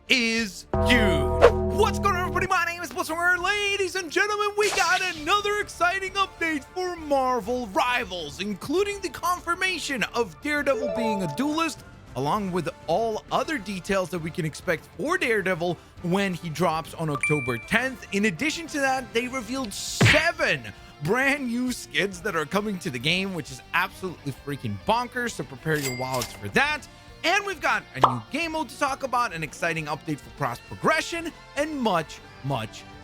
is huge. What's going on, everybody? My name is Blitzwinger. Ladies and gentlemen, we got another exciting update for Marvel Rivals, including the confirmation of Daredevil being a duelist, along with all other details that we can expect for Daredevil when he drops on October 10th. In addition to that, they revealed 7 brand new skins that are coming to the game, which is absolutely freaking bonkers, so prepare your wallets for that. And we've got a new game mode to talk about, an exciting update for cross progression, and much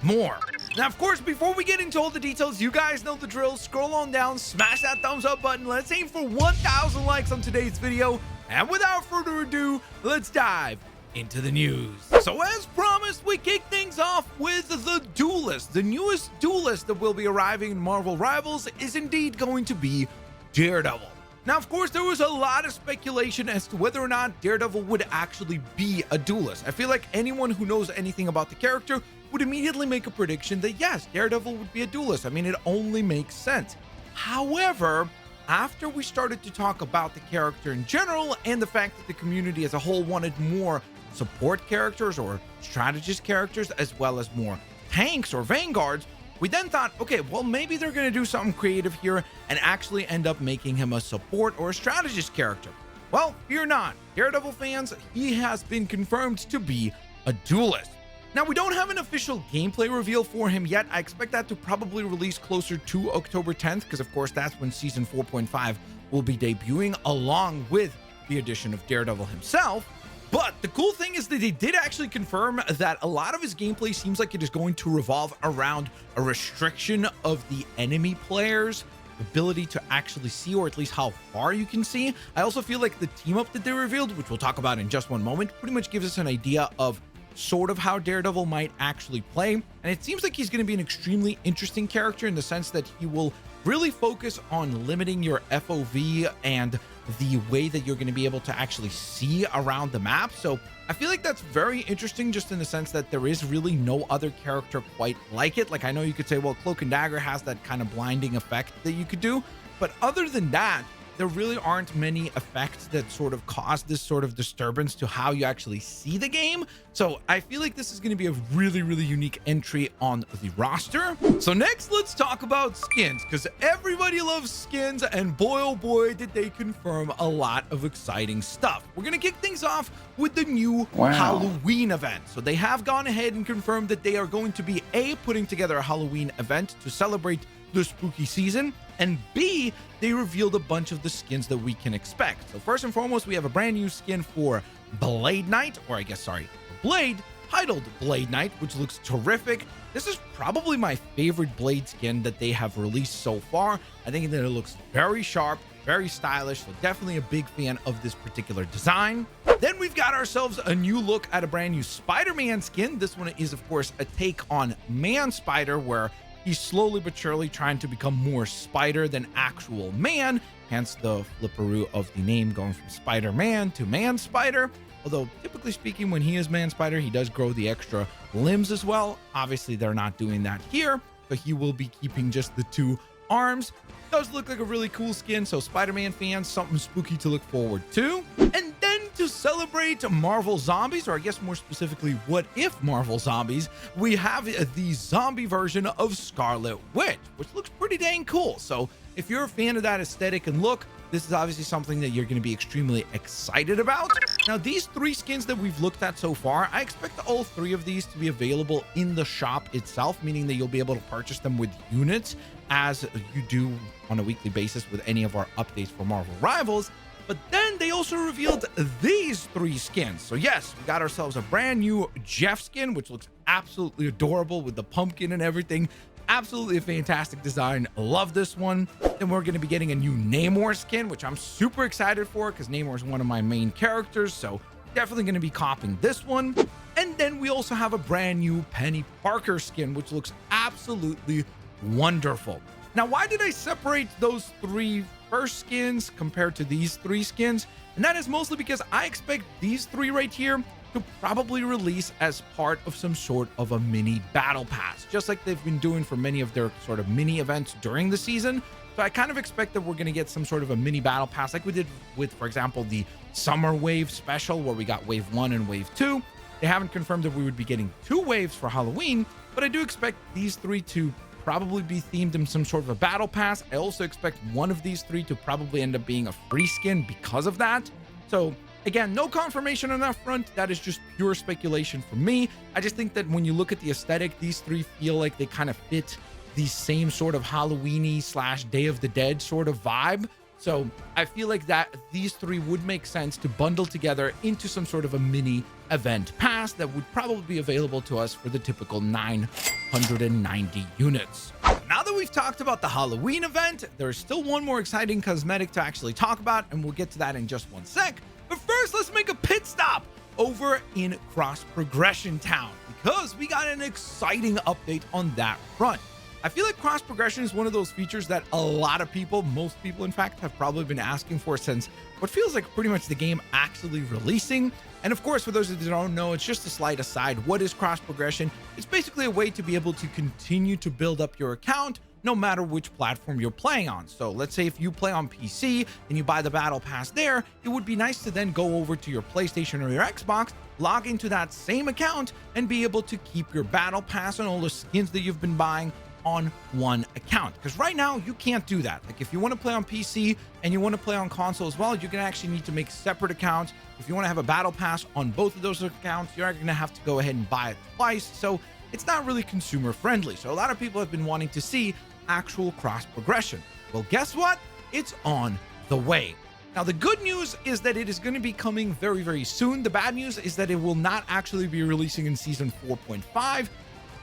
more. Now, of course, before we get into all the details, you guys know the drill. Scroll on down, smash that thumbs up button. Let's aim for 1,000 likes on today's video. And without further ado, let's dive into the news. So as promised, we kick things off with the duelist. The newest duelist that will be arriving in Marvel Rivals is indeed going to be Daredevil. Now, of course, there was a lot of speculation as to whether or not Daredevil would actually be a duelist. I feel like anyone who knows anything about the character would immediately make a prediction that yes, Daredevil would be a duelist. I mean, it only makes sense. However, after we started to talk about the character in general and the fact that the community as a whole wanted more support characters or strategist characters, as well as more tanks or vanguards, we then thought, okay, well, maybe they're going to do something creative here and actually end up making him a support or a strategist character. Well, fear not, Daredevil fans, he has been confirmed to be a duelist. Now, we don't have an official gameplay reveal for him yet. I expect that to probably release closer to October 10th, because of course that's when Season 4.5 will be debuting, along with the addition of Daredevil himself. But the cool thing is that they did actually confirm that a lot of his gameplay seems like it is going to revolve around a restriction of the enemy players' ability to actually see, or at least how far you can see. I also feel like the team up that they revealed, which we'll talk about in just one moment, pretty much gives us an idea of sort of how Daredevil might actually play. And it seems like he's going to be an extremely interesting character in the sense that he will really focus on limiting your FOV and the way that you're going to be able to actually see around the map. So I feel like that's very interesting, just in the sense that there is really no other character quite like it. Like, I know you could say, well, Cloak and Dagger has that kind of blinding effect that you could do, but other than that, there really aren't many effects that sort of cause this sort of disturbance to how you actually see the game. So I feel like this is going to be a really unique entry on the roster. So next, let's talk about skins, because everybody loves skins, and boy, oh boy, did they confirm a lot of exciting stuff. We're going to kick things off with the new Halloween event. So they have gone ahead and confirmed that they are going to be putting together a Halloween event to celebrate the spooky season, and B, they revealed a bunch of the skins that we can expect. So first and foremost, we have a brand new skin for Blade Knight, or I guess, sorry, Blade, titled Blade Knight, which looks terrific. This is probably my favorite Blade skin that they have released so far. I think that it looks very sharp, very stylish, so definitely a big fan of this particular design. Then we've got ourselves a new look at a brand new Spider-Man skin. This one is, of course, a take on Man Spider, where he's slowly but surely trying to become more spider than actual man, hence the flipperoo of the name going from Spider-Man to Man Spider. Although, typically speaking, when he is Man Spider, he does grow the extra limbs as well. Obviously, they're not doing that here, but he will be keeping just the 2 arms. Does look like a really cool skin, so Spider-Man fans, something spooky to look forward to. And then to celebrate Marvel Zombies, or I guess more specifically, What If Marvel Zombies, we have the zombie version of Scarlet Witch, which looks pretty dang cool. So if you're a fan of that aesthetic and look, this is obviously something that you're going to be extremely excited about. Now, these 3 skins that we've looked at so far, I expect all 3 of these to be available in the shop itself, meaning that you'll be able to purchase them with units, as you do on a weekly basis with any of our updates for Marvel Rivals. But then they also revealed these 3 skins. So yes, we got ourselves a brand new Jeff skin, which looks absolutely adorable with the pumpkin and everything. Absolutely a fantastic design. Love this one. Then we're going to be getting a new Namor skin, which I'm super excited for, because Namor is one of my main characters. So definitely going to be copping this one. And then we also have a brand new Penny Parker skin, which looks absolutely wonderful. Now, why did I separate those 3 first skins compared to these 3 skins? And that is mostly because I expect these 3 right here to probably release as part of some sort of a mini battle pass, just like they've been doing for many of their sort of mini events during the season. So I kind of expect that we're going to get some sort of a mini battle pass like we did with, for example, the Summer Wave special, where we got Wave 1 and Wave 2. They haven't confirmed that we would be getting 2 waves for Halloween, but I do expect these 3 to probably be themed in some sort of a battle pass. I also expect one of these 3 to probably end up being a free skin because of that. So again, no confirmation on that front. That is just pure speculation for me. I just think that when you look at the aesthetic, these 3 feel like they kind of fit the same sort of Halloween-y / Day of the Dead sort of vibe. So I feel like that these 3 would make sense to bundle together into some sort of a mini event pass that would probably be available to us for the typical 990 units. Now that we've talked about the Halloween event, there's still one more exciting cosmetic to actually talk about, and we'll get to that in just one sec. But first, let's make a pit stop over in Cross Progression Town, because we got an exciting update on that front. I feel like cross progression is one of those features that a lot of people, most people in fact, have probably been asking for since what feels like pretty much the game actually releasing. And of course, for those that don't know, it's just a slight aside. What is cross progression? It's basically a way to be able to continue to build up your account no matter which platform you're playing on. So let's say if you play on PC and you buy the battle pass there, it would be nice to then go over to your PlayStation or your Xbox, log into that same account, and be able to keep your battle pass and all the skins that you've been buying on one account. Because right now you can't do that. Like if you want to play on PC and you want to play on console as well, you're gonna actually need to make separate accounts. If you want to have a battle pass on both of those accounts, you're gonna have to go ahead and buy it twice. So it's not really consumer friendly. So a lot of people have been wanting to see actual cross progression. Well, guess what? It's on the way. Now, the good news is that it is going to be coming very, very soon. The bad news is that it will not actually be releasing in season 4.5.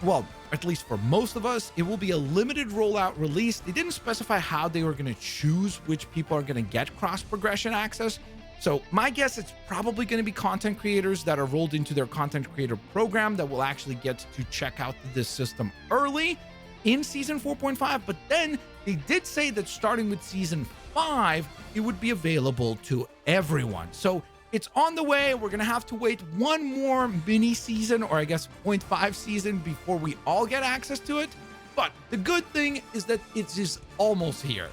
Well, at least for most of us, it will be a limited rollout release. They didn't specify how they were going to choose which people are going to get cross progression access. So my guess, it's probably going to be content creators that are rolled into their content creator program that will actually get to check out this system early in season 4.5. But then they did say that starting with season 5, it would be available to everyone. So it's on the way. We're going to have to wait one more mini season, or I guess 0.5 season, before we all get access to it. But the good thing is that it's just almost here.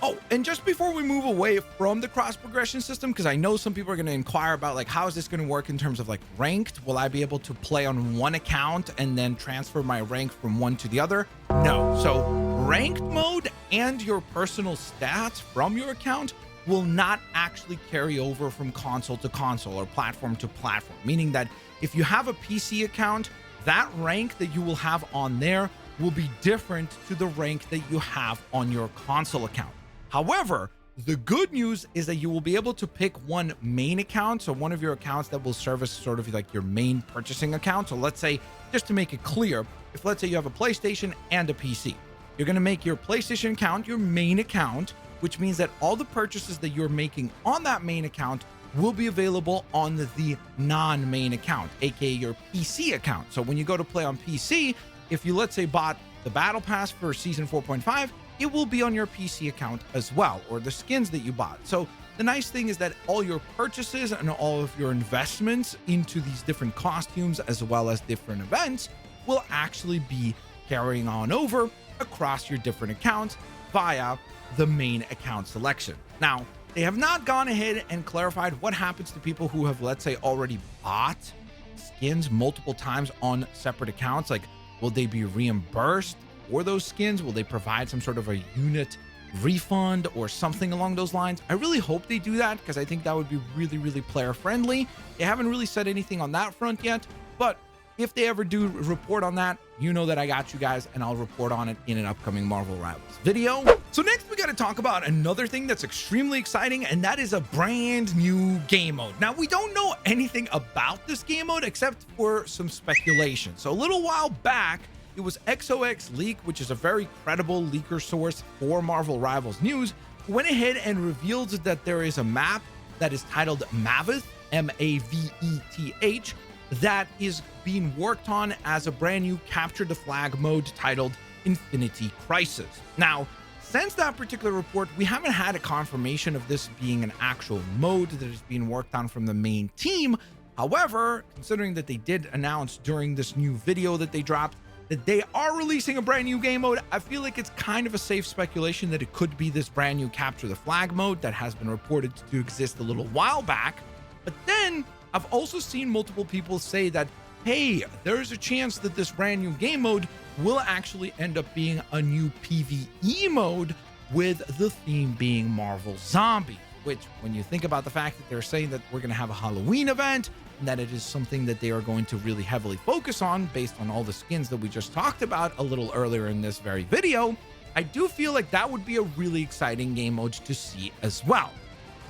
Oh, and just before we move away from the cross progression system, because I know some people are going to inquire about like, how is this going to work in terms of like ranked? Will I be able to play on one account and then transfer my rank from one to the other? No. So ranked mode and your personal stats from your account will not actually carry over from console to console or platform to platform, meaning that if you have a PC account, that rank that you will have on there will be different to the rank that you have on your console account. However, the good news is that you will be able to pick one main account, so one of your accounts that will serve as sort of like your main purchasing account. So let's say, just to make it clear, if let's say you have a PlayStation and a PC, you're going to make your PlayStation account your main account, which means that all the purchases that you're making on that main account will be available on the non-main account, aka your PC account. So when you go to play on PC, if you let's say bought the battle pass for season 4.5, it will be on your PC account as well, or the skins that you bought. So the nice thing is that all your purchases and all of your investments into these different costumes as well as different events will actually be carrying on over across your different accounts via the main account selection. Now, they have not gone ahead and clarified what happens to people who have, let's say, already bought skins multiple times on separate accounts. Like, will they be reimbursed for those skins? Will they provide some sort of a unit refund or something along those lines? I really hope they do that, because I think that would be really, really player friendly. They haven't really said anything on that front yet, but if they ever do report on that, you know that I got you guys, and I'll report on it in an upcoming Marvel Rivals video. So next we got to talk about another thing that's extremely exciting, and that is a brand new game mode. Now, we don't know anything about this game mode except for some speculation. So a little while back, it was XOX Leak, which is a very credible leaker source for Marvel Rivals news, who went ahead and revealed that there is a map that is titled Maveth, M-A-V-E-T-H, that is being worked on as a brand new capture the flag mode titled Infinity Crisis. Now, since that particular report, we haven't had a confirmation of this being an actual mode that is being worked on from the main team. However, considering that they did announce during this new video that they dropped that they are releasing a brand new game mode, I feel like it's kind of a safe speculation that it could be this brand new capture the flag mode that has been reported to exist a little while back. But then I've also seen multiple people say that, hey, there's a chance that this brand new game mode will actually end up being a new PvE mode, with the theme being Marvel Zombie, which, when you think about the fact that they're saying that we're going to have a Halloween event and that it is something that they are going to really heavily focus on based on all the skins that we just talked about a little earlier in this very video, I do feel like that would be a really exciting game mode to see as well.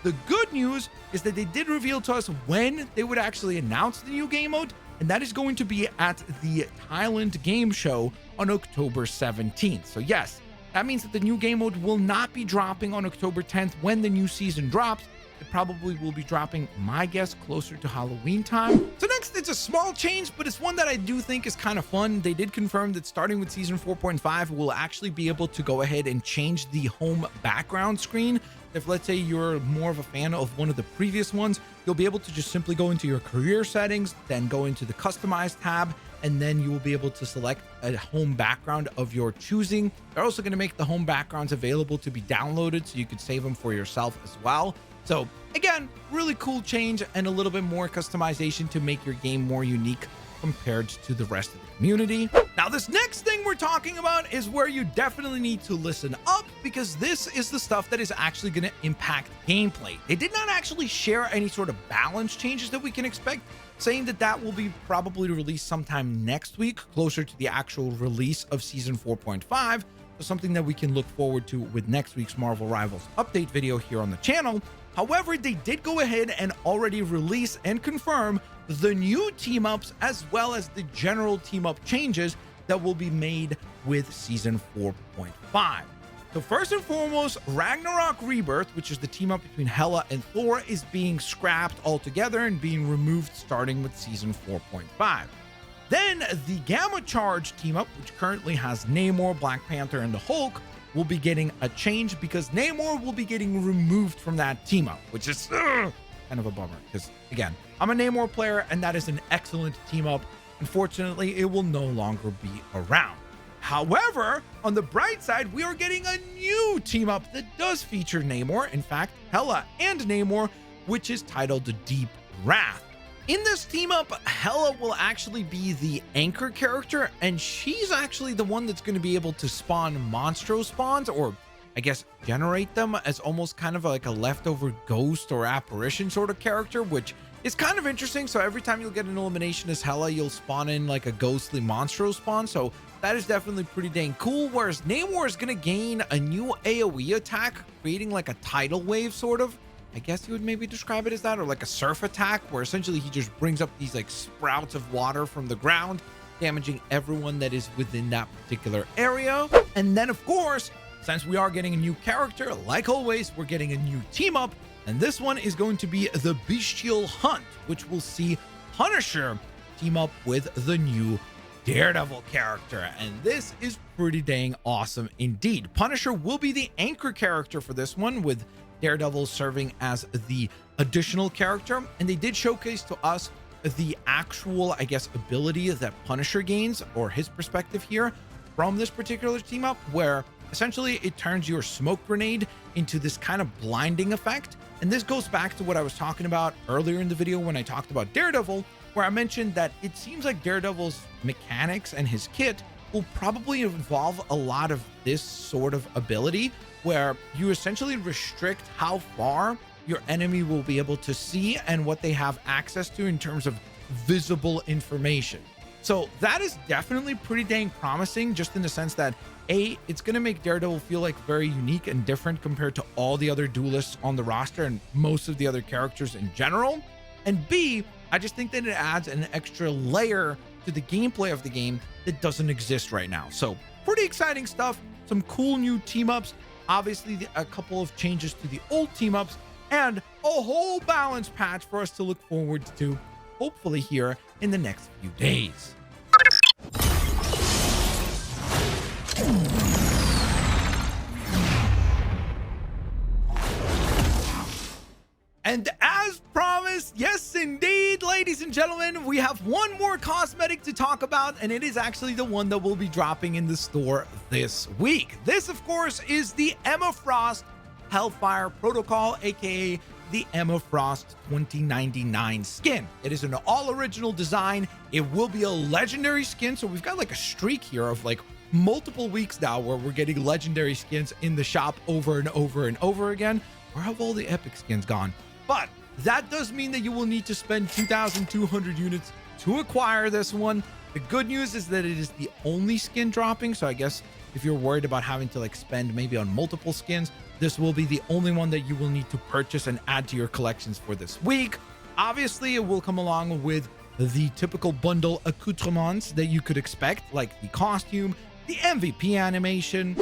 The good news is that they did reveal to us when they would actually announce the new game mode, and that is going to be at the Thailand Game Show on October 17th. So yes, that means that the new game mode will not be dropping on October 10th when the new season drops. It probably will be dropping, my guess, closer to Halloween time. So next, it's a small change, but it's one that I do think is kind of fun. They did confirm that starting with season 4.5, we'll actually be able to go ahead and change the home background screen. If, let's say, you're more of a fan of one of the previous ones, you'll be able to just simply go into your career settings, then go into the customize tab, and then you will be able to select a home background of your choosing. They're also going to make the home backgrounds available to be downloaded, so you could save them for yourself as well. So again, really cool change and a little bit more customization to make your game more unique compared to the rest of the community. Now, this next thing we're talking about is where you definitely need to listen up, because this is the stuff that is actually going to impact gameplay. They did not actually share any sort of balance changes that we can expect, saying that that will be probably released sometime next week, closer to the actual release of season 4.5. So something that we can look forward to with next week's Marvel Rivals update video here on the channel. However, they did go ahead and already release and confirm the new team-ups as well as the general team-up changes that will be made with season 4.5. So first and foremost, Ragnarok Rebirth, which is the team-up between Hela and Thor, is being scrapped altogether and being removed starting with season 4.5. Then the Gamma Charge team-up, which currently has Namor, Black Panther, and the Hulk, will be getting a change because Namor will be getting removed from that team-up, which is kind of a bummer because, again, I'm a Namor player and that is an excellent team-up. Unfortunately, it will no longer be around. However, on the bright side, we are getting a new team-up that does feature Namor, in fact, Hela and Namor, which is titled Deep Wrath. In this team up, Hela will actually be the anchor character, and she's actually the one that's going to be able to spawn monstro spawns, or I guess generate them, as almost kind of like a leftover ghost or apparition sort of character, which is kind of interesting. So every time you'll get an elimination as Hela, you'll spawn in like a ghostly monstro spawn. So that is definitely pretty dang cool. Whereas Namor is going to gain a new AoE attack, creating like a tidal wave sort of. I guess you would maybe describe it as that, or like a surf attack, where essentially he just brings up these like sprouts of water from the ground, damaging everyone that is within that particular area. And then, of course, since we are getting a new character, like always, we're getting a new team up, and this one is going to be the Bestial Hunt, which will see Punisher team up with the new Daredevil character, and this is pretty dang awesome indeed. Punisher will be the anchor character for this one, with Daredevil serving as the additional character, and they did showcase to us the actual, I guess, ability that Punisher gains, or his perspective here from this particular team up, where essentially it turns your smoke grenade into this kind of blinding effect. And this goes back to what I was talking about earlier in the video when I talked about Daredevil, where I mentioned that it seems like Daredevil's mechanics and his kit will probably involve a lot of this sort of ability, where you essentially restrict how far your enemy will be able to see and what they have access to in terms of visible information. So that is definitely pretty dang promising, just in the sense that A, it's going to make Daredevil feel like very unique and different compared to all the other duelists on the roster and most of the other characters in general. And B, I just think that it adds an extra layer to the gameplay of the game that doesn't exist right now. So pretty exciting stuff, some cool new team ups, obviously a couple of changes to the old team ups, and a whole balance patch for us to look forward to, hopefully here in the next few days. And as promised, yes indeed, ladies and gentlemen, we have one more cosmetic to talk about, and it is actually the one that will be dropping in the store this week. This, of course, is the Emma Frost Hellfire Protocol, aka the Emma Frost 2099 skin. It is an all original design. It will be a legendary skin. So we've got like a streak here of like multiple weeks now where we're getting legendary skins in the shop over and over and over again. Where have all the epic skins gone? But that does mean that you will need to spend 2,200 units to acquire this one. The good news is that it is the only skin dropping. So I guess if you're worried about having to like spend maybe on multiple skins, this will be the only one that you will need to purchase and add to your collections for this week. Obviously, it will come along with the typical bundle accoutrements that you could expect, like the costume, the MVP animation,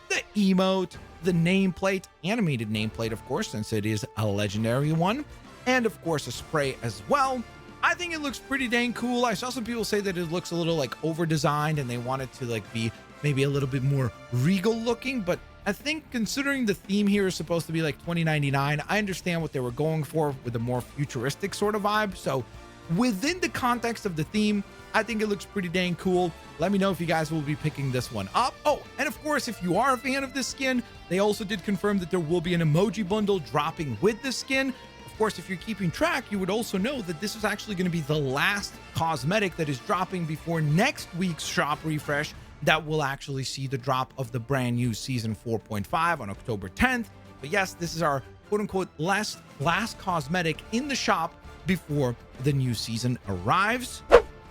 the emote, the nameplate, animated nameplate, of course, since it is a legendary one, and of course a spray as well. I think it looks pretty dang cool. I saw some people say that it looks a little like over designed and they want it to like be maybe a little bit more regal looking, but I think considering the theme here is supposed to be like 2099, I understand what they were going for with a more futuristic sort of vibe. So within the context of the theme, I think it looks pretty dang cool. Let me know if you guys will be picking this one up. Oh, and of course, if you are a fan of this skin, they also did confirm that there will be an emoji bundle dropping with the skin. Of course, if you're keeping track, you would also know that this is actually going to be the last cosmetic that is dropping before next week's shop refresh that will actually see the drop of the brand new season 4.5 on October 10th. But yes, this is our quote unquote last cosmetic in the shop before the new season arrives.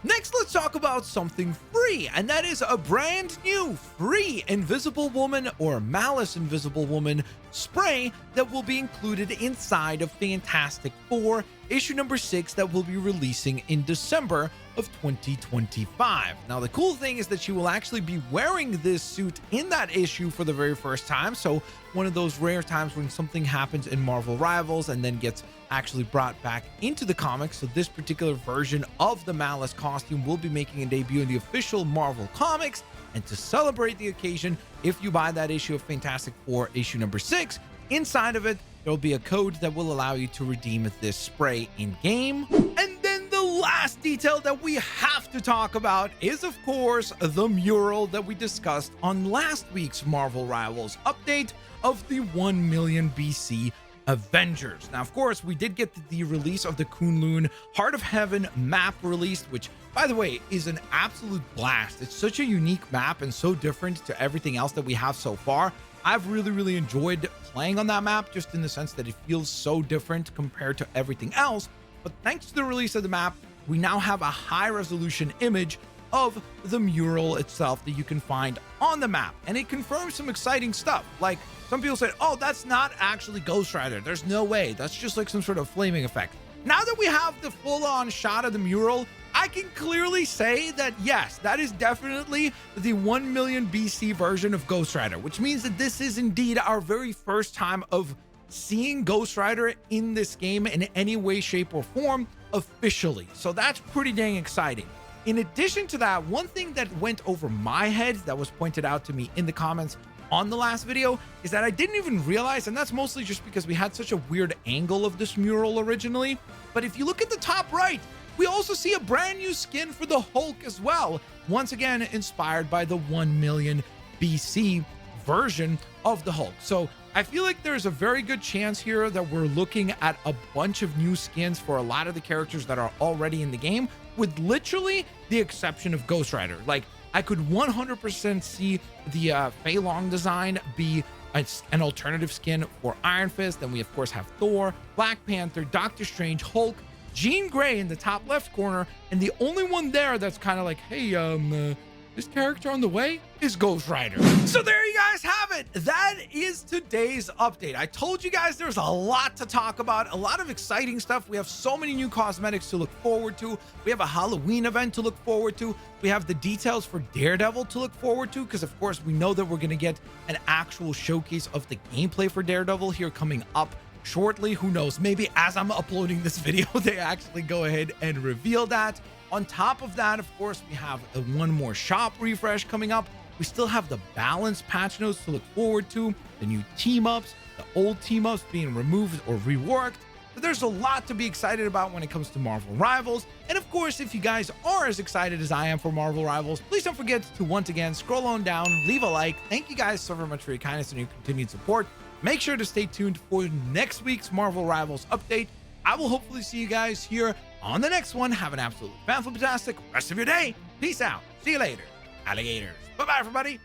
Next, let's talk about something free, and that is a brand new free Invisible Woman or Malice Invisible Woman spray that will be included inside of Fantastic Four issue number 6 that will be releasing in December of 2025. Now, the cool thing is that she will actually be wearing this suit in that issue for the very first time. So one of those rare times when something happens in Marvel Rivals and then gets actually brought back into the comics. So this particular version of the Malice costume will be making a debut in the official Marvel comics. And to celebrate the occasion, if you buy that issue of Fantastic Four issue number 6, inside of it, there'll be a code that will allow you to redeem this spray in game. And then the last detail that we have to talk about is, of course, the mural that we discussed on last week's Marvel Rivals update of the 1 million BC Avengers. Now, of course, we did get the release of the Kunlun Heart of Heaven map released, which, by the way, is an absolute blast. It's such a unique map and so different to everything else that we have so far. I've really enjoyed playing on that map, just in the sense that it feels so different compared to everything else. But thanks to the release of the map, we now have a high resolution image of the mural itself that you can find on the map, and it confirms some exciting stuff. Like, some people said, oh, that's not actually Ghost Rider, there's no way, that's just like some sort of flaming effect. Now that we have the full-on shot of the mural, I can clearly say that yes, that is definitely the 1 million BC version of Ghost Rider, which means that this is indeed our very first time of seeing Ghost Rider in this game in any way, shape, or form officially. So that's pretty dang exciting. In addition to that, one thing that went over my head that was pointed out to me in the comments on the last video is that I didn't even realize, and that's mostly just because we had such a weird angle of this mural originally, but if you look at the top right, we also see a brand new skin for the Hulk as well, once again inspired by the 1 million BC version of the Hulk. So I feel like there's a very good chance here that we're looking at a bunch of new skins for a lot of the characters that are already in the game, with literally the exception of Ghost Rider. Like, I could 100% see the Fei Long design be an alternative skin for Iron Fist. Then we of course have Thor, Black Panther, Doctor Strange, Hulk, Jean Grey in the top left corner, and the only one there that's kind of like, hey, this character on the way is Ghost Rider. So there you guys have it. That is today's update. I told you guys there's a lot to talk about, a lot of exciting stuff. We have so many new cosmetics to look forward to. We have a Halloween event to look forward to. We have the details for Daredevil to look forward to, because of course we know that we're going to get an actual showcase of the gameplay for Daredevil here coming up shortly. Who knows, maybe as I'm uploading this video they actually go ahead and reveal that. On top of that, of course, we have one more shop refresh coming up. We still have the balance patch notes to look forward to, the new team ups, the old team ups being removed or reworked, So there's a lot to be excited about when it comes to Marvel Rivals. And of course, if you guys are as excited as I am for Marvel Rivals, please don't forget to once again scroll on down, leave a like. Thank you guys so very much for your kindness and your continued support. Make sure to stay tuned for next week's Marvel Rivals update. I will hopefully see you guys here on the next one. Have an absolutely fantastic rest of your day. Peace out. See you later, alligators. Bye-bye, everybody.